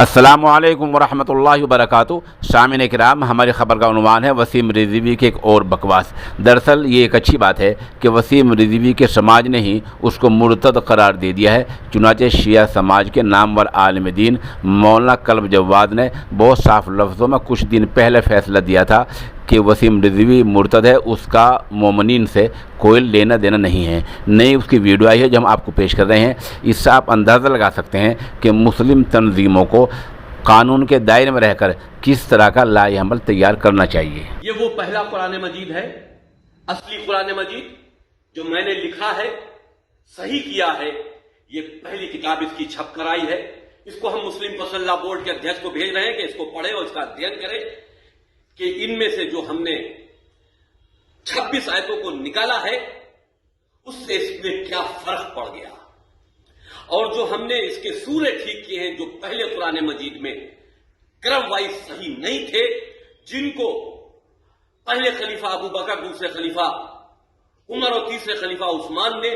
अस्सलामु अलैकुम वरहमतुल्लाहि वबरकातुहू। सामिन किराम, हमारी ख़बर का उन्वान है वसीम रिज़वी की एक और बकवास। दरअसल ये एक अच्छी बात है कि वसीम रिज़वी के समाज ने ही उसको मुर्तद करार दे दिया है। चुनांचे शिया समाज के नामवर आलिम दीन मौलाना कल्ब जवाद ने बहुत साफ लफ्ज़ों में कुछ दिन पहले फ़ैसला दिया था कि वसीम रिज़वी मुर्तद है, उसका मोमिनीन से कोई लेना देना नहीं है। नई उसकी वीडियो आई है जो हम आपको पेश कर रहे हैं। इससे आप अंदाज़ा लगा सकते हैं कि मुस्लिम तंजीमों को कानून के दायरे में रहकर किस तरह का लाए अमल तैयार करना चाहिए। ये वो पहला कुरान मजीद है, असली कुरान मजीद जो मैंने लिखा है, सही किया है। ये पहली किताब इसकी छप कर आई है। इसको हम मुस्लिम मसल्ला बोर्ड के अध्यक्ष को भेज रहे हैं कि इसको पढ़े और इसका अध्ययन करें कि इनमें से जो हमने 26 आयतों को निकाला है उससे इसमें क्या फर्क पड़ गया, और जो हमने इसके सूरे ठीक किए हैं जो पहले कुरान मजीद में क्रम वाइज सही नहीं थे, जिनको पहले खलीफा अबू बकर, दूसरे खलीफा उमर और तीसरे खलीफा उस्मान ने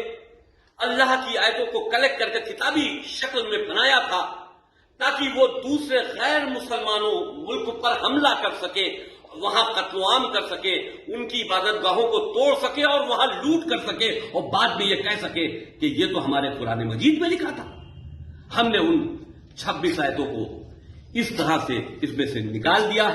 अल्लाह की आयतों को कलेक्ट करके किताबी शक्ल में बनाया था ताकि वो दूसरे गैर मुसलमानों मुल्क पर हमला कर सके, वहां कत्लेआम कर सके, उनकी इबादत गाहों को तोड़ सके और वहां लूट कर सके, और बाद में ये कह सके कि ये तो हमारे कुरान मजीद में लिखा था। हमने उन 26 आयतों को इस तरह से इसमें से निकाल दिया है।